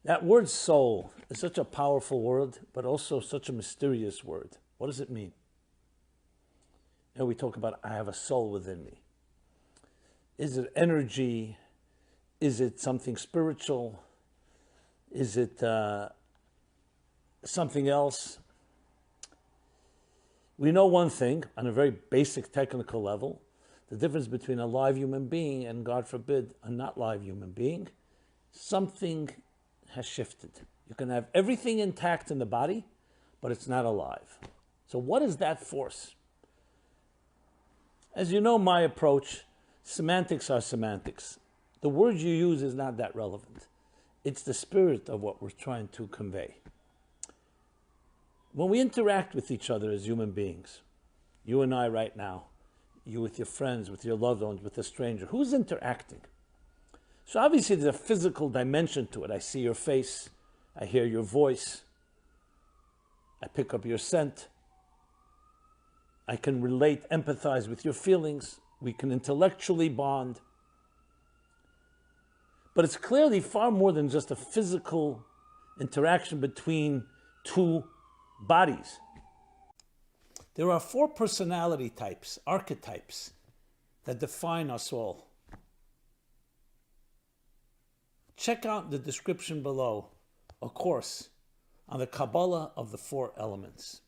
That word soul is such a powerful word, but also such a mysterious word. What does it mean? You know, we talk about, I have a soul within me. Is it energy? Is it something spiritual? Is it something else? We know one thing, on a very basic technical level, the difference between a live human being and, God forbid, a not live human being. Something has shifted. You can have everything intact in the body, but it's not alive. So what is that force? As you know, my approach, semantics are semantics. The word you use is not that relevant. It's the spirit of what we're trying to convey. When we interact with each other as human beings, you and I right now, you with your friends, with your loved ones, with a stranger, who's interacting? So obviously there's a physical dimension to it. I see your face, I hear your voice, I pick up your scent, I can relate, empathize with your feelings, we can intellectually bond. But it's clearly far more than just a physical interaction between two bodies. There are 4 personality types, archetypes, that define us all. Check out the description below, a course on the Kabbalah of the 4 elements.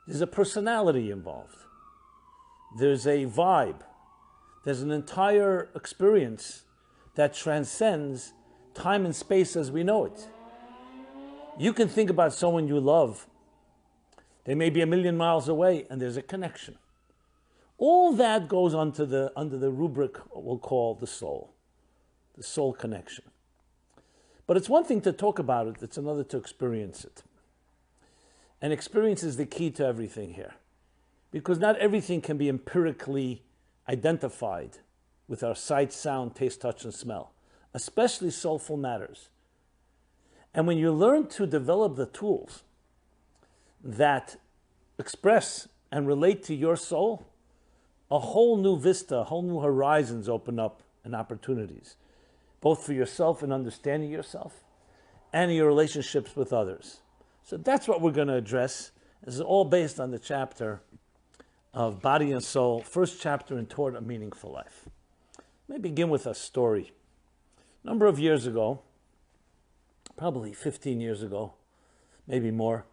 There's a personality involved. There's a vibe. There's an entire experience that transcends time and space as we know it. You can think about someone you love. They may be 1,000,000 miles away, and there's a connection. All that goes under the rubric we'll call the soul connection. But it's one thing to talk about it, it's another to experience it. And experience is the key to everything here. Because not everything can be empirically identified with our sight, sound, taste, touch, and smell, especially soulful matters. And when you learn to develop the tools that express and relate to your soul, a whole new vista, whole new horizons open up and opportunities, both for yourself and understanding yourself and your relationships with others. So that's what we're going to address. This is all based on the chapter of Body and Soul, first chapter in Toward a Meaningful Life. Let me begin with a story. A number of years ago, probably 15 years ago, maybe more,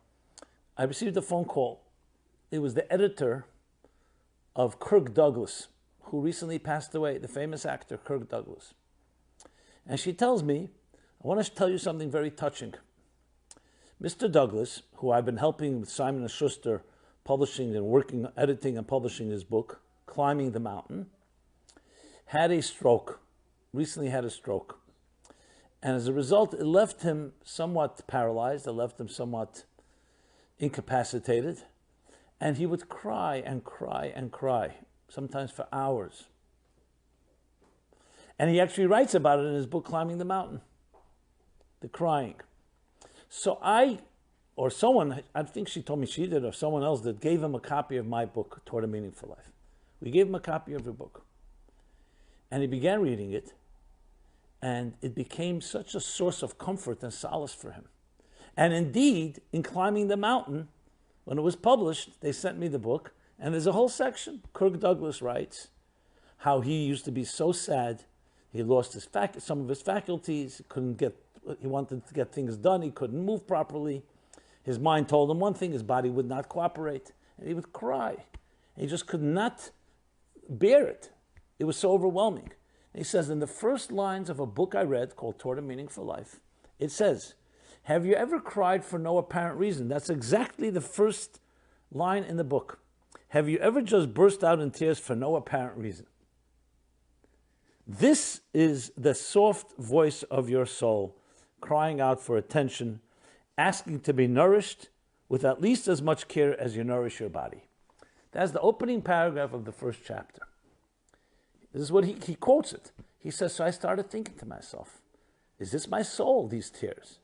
I received a phone call. It was the editor of Kirk Douglas, who recently passed away, the famous actor Kirk Douglas. And she tells me, I want to tell you something very touching. Mr. Douglas, who I've been helping with Simon & Schuster publishing and working, editing and publishing his book, Climbing the Mountain, had a stroke, recently had a stroke. And as a result, it left him somewhat paralyzed, it left him somewhat incapacitated, and he would cry and cry and cry, sometimes for hours. And he actually writes about it in his book, Climbing the Mountain, the crying. So I think she told me she did, or someone else did, gave him a copy of my book, Toward a Meaningful Life. We gave him a copy of her book. And he began reading it, and it became such a source of comfort and solace for him. And indeed, in Climbing the Mountain, when it was published, they sent me the book, and there's a whole section. Kirk Douglas writes how he used to be so sad. He lost some of his faculties. He wanted to get things done. He couldn't move properly. His mind told him one thing, his body would not cooperate. And he would cry. And he just could not bear it. It was so overwhelming. And he says, in the first lines of a book I read called Toward a Meaningful Life, it says, have you ever cried for no apparent reason? That's exactly the first line in the book. Have you ever just burst out in tears for no apparent reason? This is the soft voice of your soul, crying out for attention, asking to be nourished with at least as much care as you nourish your body. That's the opening paragraph of the first chapter. This is what he quotes it. He says, so I started thinking to myself, is this my soul, these tears?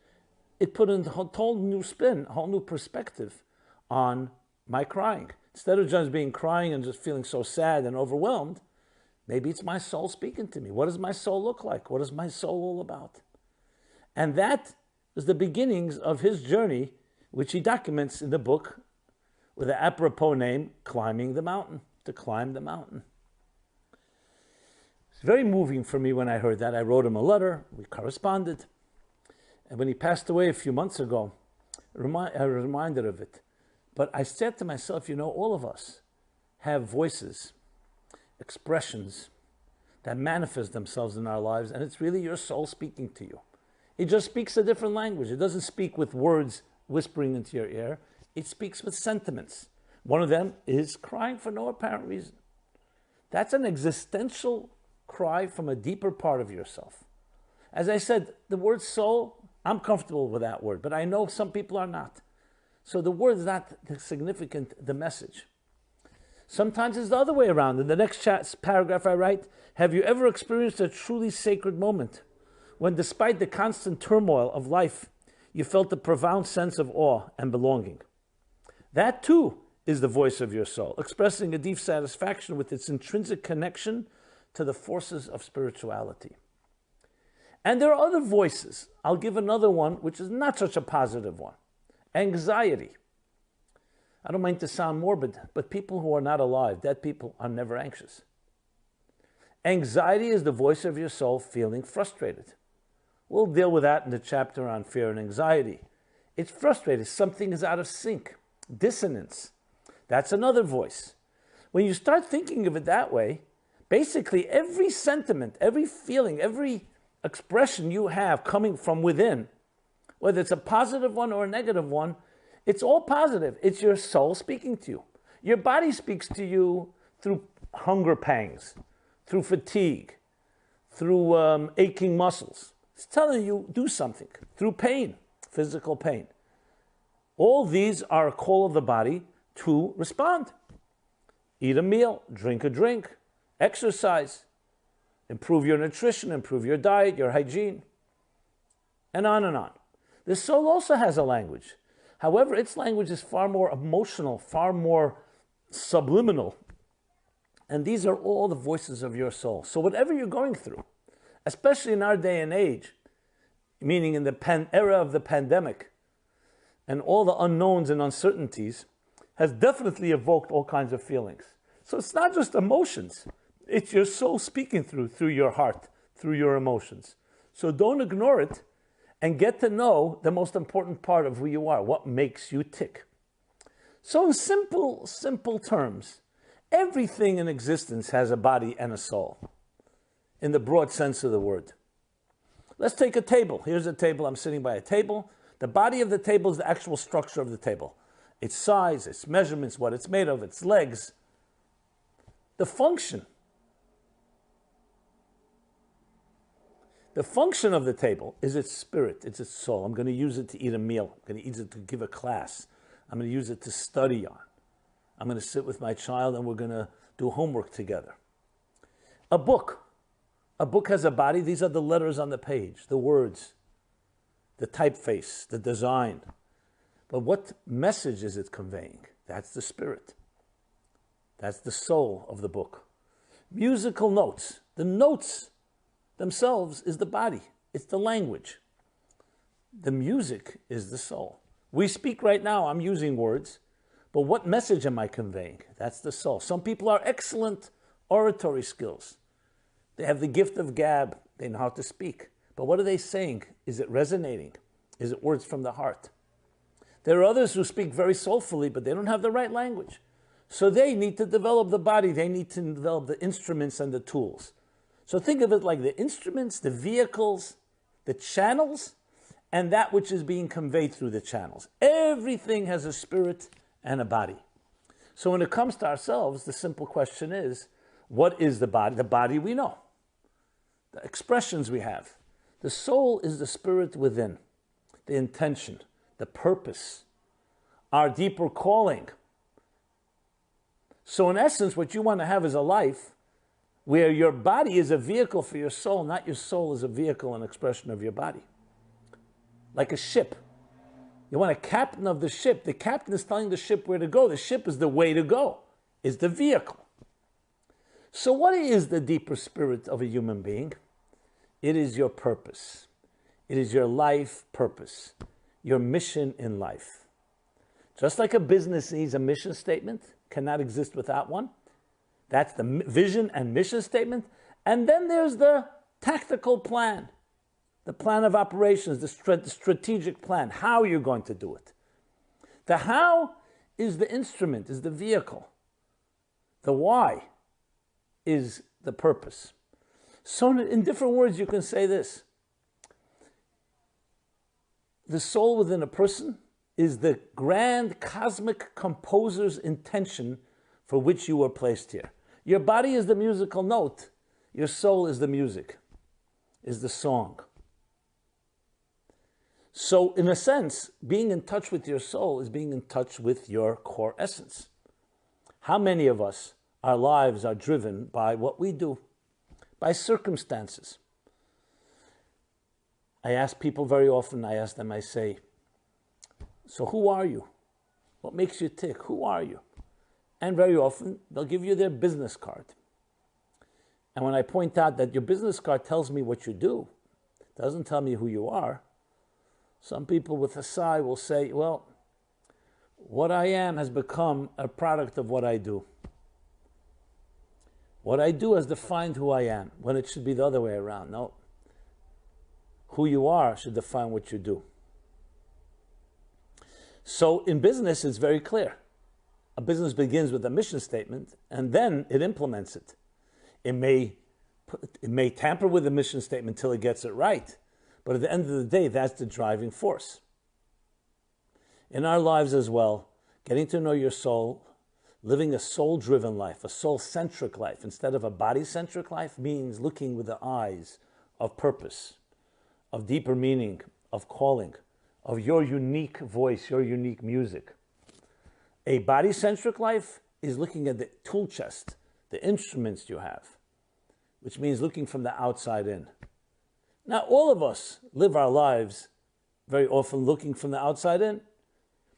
It put in a whole new spin, a whole new perspective on my crying. Instead of just being crying and just feeling so sad and overwhelmed, maybe it's my soul speaking to me. What does my soul look like? What is my soul all about? And that was the beginnings of his journey, which he documents in the book with the apropos name, Climbing the Mountain, to climb the mountain. It's very moving for me when I heard that. I wrote him a letter, we corresponded. And when he passed away a few months ago, I was reminded of it. But I said to myself, all of us have voices, expressions that manifest themselves in our lives, and it's really your soul speaking to you. It just speaks a different language. It doesn't speak with words whispering into your ear. It speaks with sentiments. One of them is crying for no apparent reason. That's an existential cry from a deeper part of yourself. As I said, the word soul, I'm comfortable with that word, but I know some people are not. So the word is not significant, the message. Sometimes it's the other way around. In the next paragraph I write, have you ever experienced a truly sacred moment when despite the constant turmoil of life, you felt a profound sense of awe and belonging? That too is the voice of your soul, expressing a deep satisfaction with its intrinsic connection to the forces of spirituality. And there are other voices. I'll give another one, which is not such a positive one. Anxiety. I don't mean to sound morbid, but people who are not alive, dead people, are never anxious. Anxiety is the voice of your soul feeling frustrated. We'll deal with that in the chapter on fear and anxiety. It's frustrated. Something is out of sync. Dissonance. That's another voice. When you start thinking of it that way, basically every sentiment, every feeling, every expression you have coming from within, whether it's a positive one or a negative one, it's all positive. It's your soul speaking to you. Your body speaks to you through hunger pangs, through fatigue, through aching muscles. It's telling you do something, through pain, physical pain. All these are a call of the body to respond. Eat a meal, drink a drink, exercise, improve your nutrition, improve your diet, your hygiene, and on and on. The soul also has a language. However, its language is far more emotional, far more subliminal. And these are all the voices of your soul. So whatever you're going through, especially in our day and age, meaning in the era of the pandemic, and all the unknowns and uncertainties, has definitely evoked all kinds of feelings. So it's not just emotions. It's your soul speaking through your heart, through your emotions. So don't ignore it, and get to know the most important part of who you are, what makes you tick. So in simple terms, everything in existence has a body and a soul, in the broad sense of the word. Let's take a table. Here's a table. I'm sitting by a table. The body of the table is the actual structure of the table. Its size, its measurements, what it's made of, its legs. The function of the table is its spirit, it's its soul. I'm going to use it to eat a meal. I'm going to use it to give a class. I'm going to use it to study on. I'm going to sit with my child and we're going to do homework together. A book has a body. These are the letters on the page, the words, the typeface, the design. But what message is it conveying? That's the spirit. That's the soul of the book. Musical notes. The notes themselves is the body. It's the language. The music is the soul. We speak right now, I'm using words, but what message am I conveying? That's the soul. Some people are excellent oratory skills. They have the gift of gab. They know how to speak. But what are they saying? Is it resonating? Is it words from the heart? There are others who speak very soulfully, but they don't have the right language. So they need to develop the body. They need to develop the instruments and the tools. So think of it like the instruments, the vehicles, the channels, and that which is being conveyed through the channels. Everything has a spirit and a body. So when it comes to ourselves, the simple question is, what is the body? The body we know. The expressions we have. The soul is the spirit within, the intention, the purpose, our deeper calling. So in essence, what you want to have is a life where your body is a vehicle for your soul, not your soul is a vehicle and expression of your body. Like a ship. You want a captain of the ship. The captain is telling the ship where to go. The ship is the way to go, is the vehicle. So what is the deeper spirit of a human being? It is your purpose. It is your life purpose, your mission in life. Just like a business needs a mission statement, cannot exist without one. That's the vision and mission statement. And then there's the tactical plan, the plan of operations, the strategic plan, how you're going to do it. The how is the instrument, is the vehicle. The why is the purpose. So in different words, you can say this. The soul within a person is the grand cosmic composer's intention for which you were placed here. Your body is the musical note. Your soul is the music, is the song. So in a sense, being in touch with your soul is being in touch with your core essence. How many of us, our lives are driven by what we do, by circumstances? I ask people very often, I say, so who are you? What makes you tick? Who are you? And very often, they'll give you their business card. And when I point out that your business card tells me what you do, doesn't tell me who you are, some people with a sigh will say, well, what I am has become a product of what I do. What I do has defined who I am, when it should be the other way around. No. Who you are should define what you do. So in business, it's very clear. A business begins with a mission statement, and then it implements it. It may tamper with the mission statement until it gets it right, but at the end of the day, that's the driving force. In our lives as well, getting to know your soul, living a soul-driven life, a soul-centric life, instead of a body-centric life, means looking with the eyes of purpose, of deeper meaning, of calling, of your unique voice, your unique music. A body-centric life is looking at the tool chest, the instruments you have, which means looking from the outside in. Now, all of us live our lives very often looking from the outside in,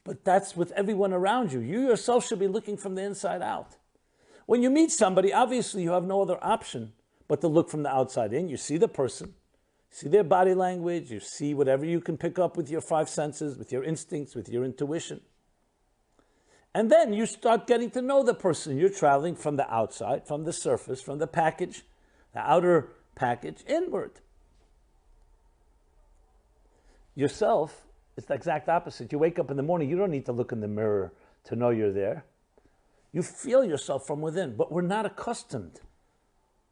but that's with everyone around you. You yourself should be looking from the inside out. When you meet somebody, obviously you have no other option but to look from the outside in. You see the person, see their body language, you see whatever you can pick up with your five senses, with your instincts, with your intuition. And then you start getting to know the person. You're traveling from the outside, from the surface, from the package, the outer package, inward. Yourself, it's the exact opposite. You wake up in the morning, you don't need to look in the mirror to know you're there. You feel yourself from within, but we're not accustomed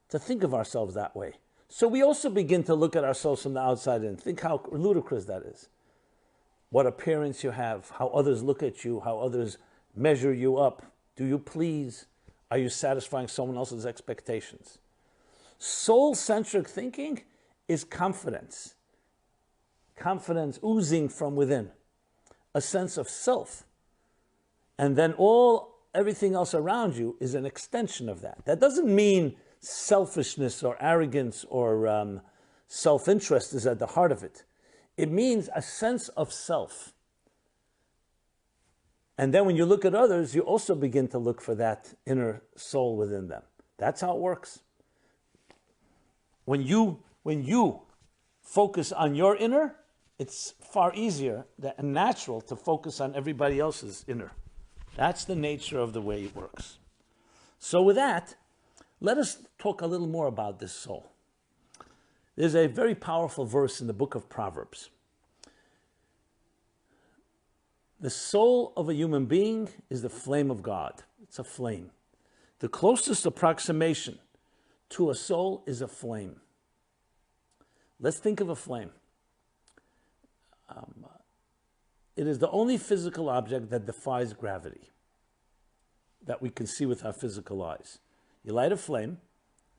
to think of ourselves that way. So we also begin to look at ourselves from the outside in. Think how ludicrous that is. What appearance you have, how others look at you, how others measure you up. Do you please? Are you satisfying someone else's expectations? Soul-centric thinking is confidence. Confidence oozing from within. A sense of self. And then everything else around you is an extension of that. That doesn't mean selfishness or arrogance or self-interest is at the heart of it. It means a sense of self. And then when you look at others, you also begin to look for that inner soul within them. That's how it works. When you focus on your inner, it's far easier and natural to focus on everybody else's inner. That's the nature of the way it works. So with that, let us talk a little more about this soul. There's a very powerful verse in the book of Proverbs. The soul of a human being is the flame of God. It's a flame. The closest approximation to a soul is a flame. Let's think of a flame. It is the only physical object that defies gravity that we can see with our physical eyes. You light a flame,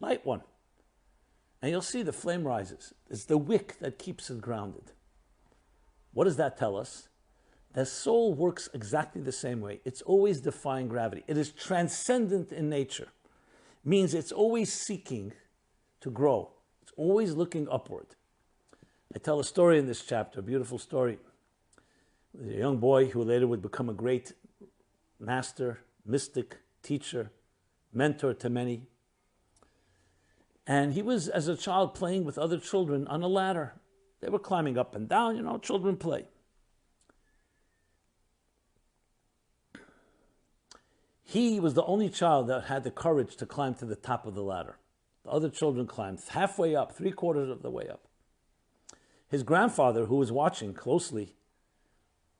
light one, and you'll see the flame rises. It's the wick that keeps it grounded. What does that tell us? The soul works exactly the same way. It's always defying gravity. It is transcendent in nature. It means it's always seeking to grow. It's always looking upward. I tell a story in this chapter, a beautiful story. A young boy who later would become a great master, mystic, teacher, mentor to many. And he was, as a child, playing with other children on a ladder. They were climbing up and down, children play. He was the only child that had the courage to climb to the top of the ladder. The other children climbed halfway up, 3/4 of the way up. His grandfather, who was watching closely,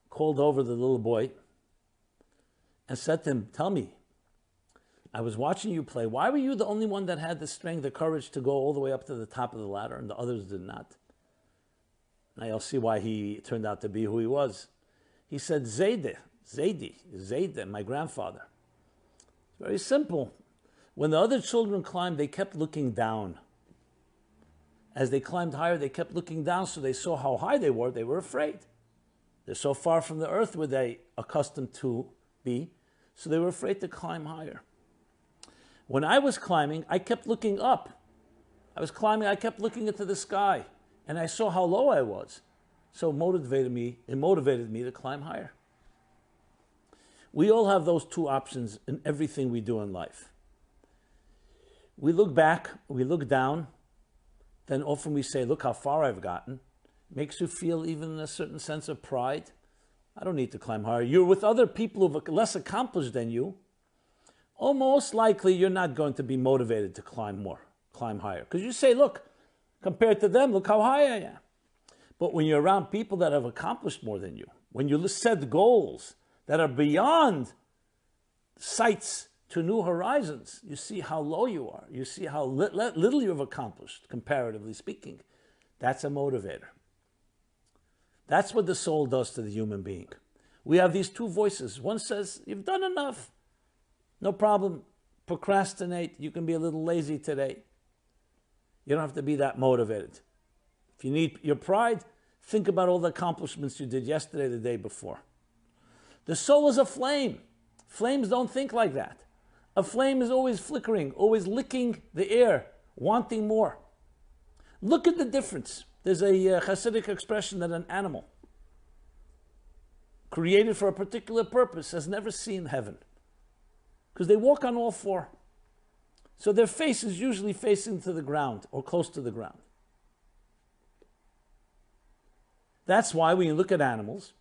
called over the little boy and said to him, "Tell me, I was watching you play. Why were you the only one that had the strength, the courage to go all the way up to the top of the ladder and the others did not?" Now you'll see why he turned out to be who he was. He said, Zaidi, my grandfather. It's very simple. When the other children climbed, they kept looking down. As they climbed higher, they kept looking down, so they saw how high they were. They were afraid. They're so far from the earth were they accustomed to be, so they were afraid to climb higher. When I was climbing, I kept looking up. I was climbing, I kept looking into the sky, and I saw how low I was. So it motivated me to climb higher. We all have those two options in everything we do in life. We look back, we look down, then often we say, look how far I've gotten. It makes you feel even a certain sense of pride. I don't need to climb higher. You're with other people who are less accomplished than you. Almost likely you're not going to be motivated to climb higher. Because you say, look, compared to them, look how high I am. But when you're around people that have accomplished more than you, when you set goals that are beyond sights to new horizons, you see how low you are. You see how little you've accomplished, comparatively speaking. That's a motivator. That's what the soul does to the human being. We have these two voices. One says, you've done enough. No problem. Procrastinate. You can be a little lazy today. You don't have to be that motivated. If you need your pride, think about all the accomplishments you did yesterday, the day before. The soul is a flame. Flames don't think like that. A flame is always flickering, always licking the air, wanting more. Look at the difference. There's a Hasidic expression that an animal created for a particular purpose has never seen heaven. Because they walk on all four. So their face is usually facing to the ground or close to the ground. That's why when you look at animals,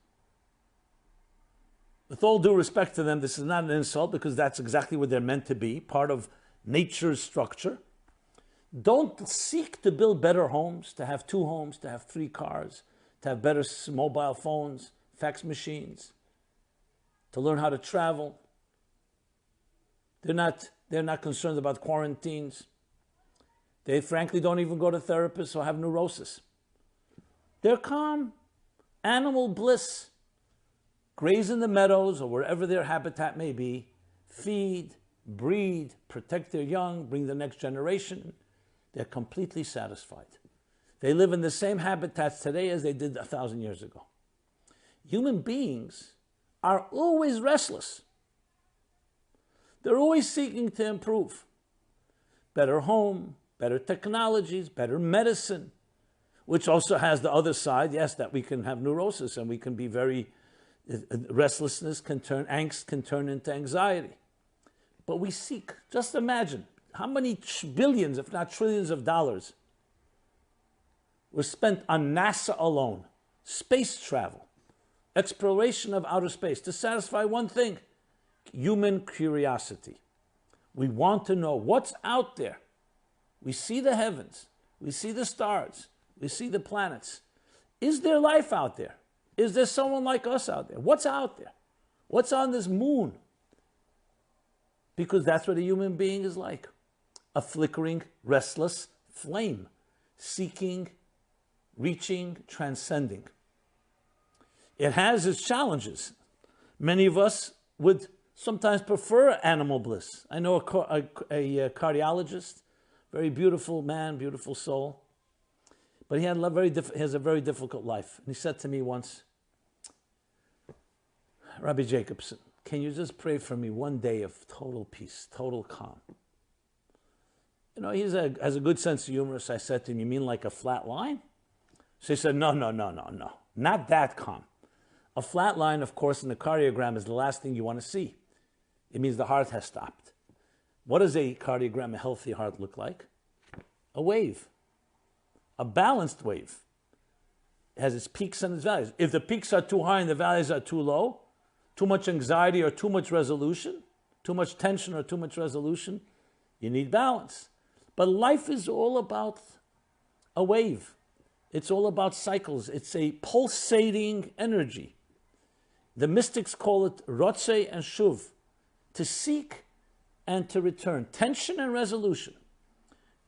with all due respect to them, this is not an insult because that's exactly what they're meant to be, part of nature's structure. Don't seek to build better homes, to have 2 homes, to have 3 cars, to have better mobile phones, fax machines, to learn how to travel. They're not concerned about quarantines. They frankly don't even go to therapists or have neurosis. They're calm, animal bliss. Graze in the meadows or wherever their habitat may be, feed, breed, protect their young, bring the next generation. They're completely satisfied. They live in the same habitats today as they did 1,000 years ago. Human beings are always restless. They're always seeking to improve. Better home, better technologies, better medicine, which also has the other side, yes, that we can have neurosis and we can be very, restlessness can turn, angst can turn into anxiety. But we seek, just imagine, how many billions, if not trillions of dollars were spent on NASA alone, space travel, exploration of outer space, to satisfy one thing, human curiosity. We want to know what's out there. We see the heavens, we see the stars, we see the planets. Is there life out there? Is there someone like us out there? What's out there? What's on this moon? Because that's what a human being is like. A flickering, restless flame, seeking, reaching, transcending. It has its challenges. Many of us would sometimes prefer animal bliss. I know a cardiologist, very beautiful man, beautiful soul, but he has a very difficult life. And he said to me once, Rabbi Jacobson, can you just pray for me one day of total peace, total calm? You know, he has a good sense of humor. So I said to him, you mean like a flat line? So he said, no, not that calm. A flat line, of course, in the cardiogram is the last thing you want to see. It means the heart has stopped. What does a cardiogram, a healthy heart, look like? A wave, a balanced wave. It has its peaks and its valleys. If the peaks are too high and the valleys are too low, too much anxiety or too much resolution, too much tension or too much resolution, you need balance. But life is all about a wave. It's all about cycles. It's a pulsating energy. The mystics call it rotze and shuv, to seek and to return. Tension and resolution.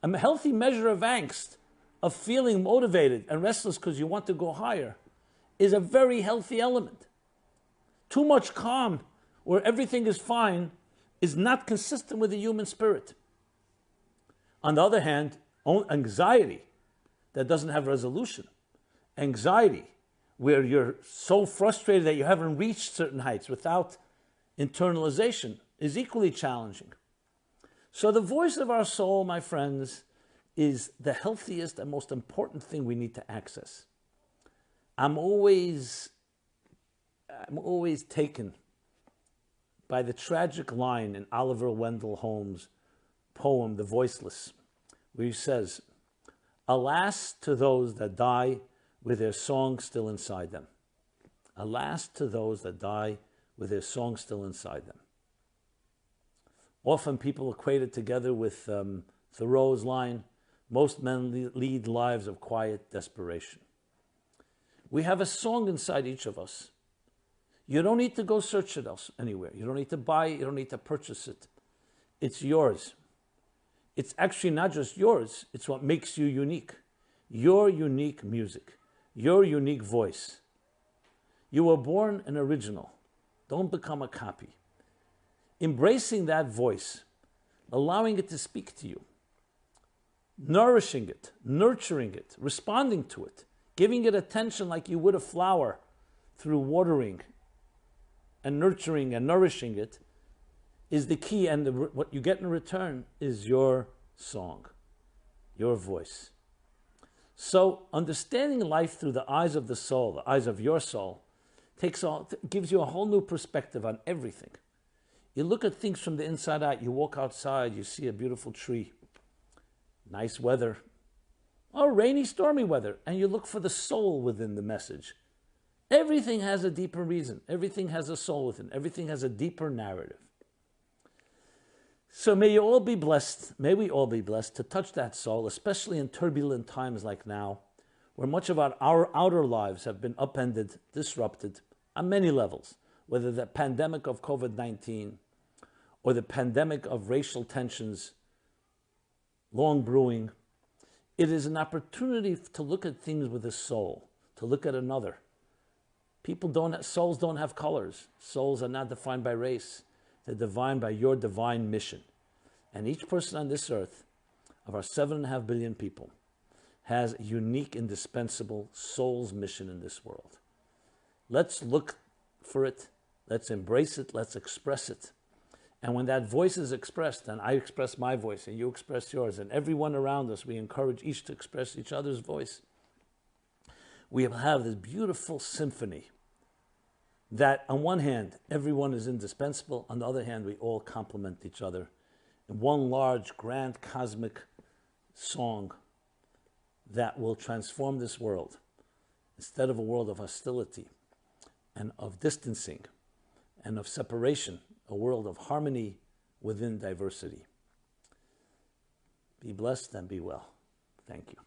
A healthy measure of angst, of feeling motivated and restless because you want to go higher, is a very healthy element. Too much calm, where everything is fine, is not consistent with the human spirit. On the other hand, anxiety that doesn't have resolution, anxiety where you're so frustrated that you haven't reached certain heights without internalization, is equally challenging. So the voice of our soul, my friends, is the healthiest and most important thing we need to access. I'm always taken by the tragic line in Oliver Wendell Holmes' poem, The Voiceless, where he says, "Alas to those that die with their song still inside them." Alas to those that die with their song still inside them. Often people equate it together with Thoreau's line, "Most men lead lives of quiet desperation." We have a song inside each of us. You don't need to go search it anywhere. You don't need to buy it. You don't need to purchase it. It's yours. It's actually not just yours. It's what makes you unique. Your unique music. Your unique voice. You were born an original. Don't become a copy. Embracing that voice, allowing it to speak to you, nourishing it, nurturing it, responding to it, giving it attention like you would a flower through watering and nurturing and nourishing it, is the key. And what you get in return is your song, your voice. So understanding life through the eyes of the soul, the eyes of your soul, gives you a whole new perspective on everything. You look at things from the inside out. You walk outside, you see a beautiful tree, nice weather, or rainy, stormy weather, and you look for the soul within the message. Everything has a deeper reason. Everything has a soul within. Everything has a deeper narrative. So may you all be blessed, may we all be blessed to touch that soul, especially in turbulent times like now, where much of our outer lives have been upended, disrupted on many levels, whether the pandemic of COVID-19 or the pandemic of racial tensions long brewing. It is an opportunity to look at things with a soul, to look at another. Souls don't have colors. Souls are not defined by race. They're defined by your divine mission. And each person on this earth, of our 7.5 billion people, has a unique, indispensable soul's mission in this world. Let's look for it. Let's embrace it. Let's express it. And when that voice is expressed, and I express my voice, and you express yours, and everyone around us, we encourage each to express each other's voice, we have this beautiful symphony that, on one hand, everyone is indispensable. On the other hand, we all complement each other in one large, grand, cosmic song that will transform this world. Instead of a world of hostility and of distancing and of separation, a world of harmony within diversity. Be blessed and be well. Thank you.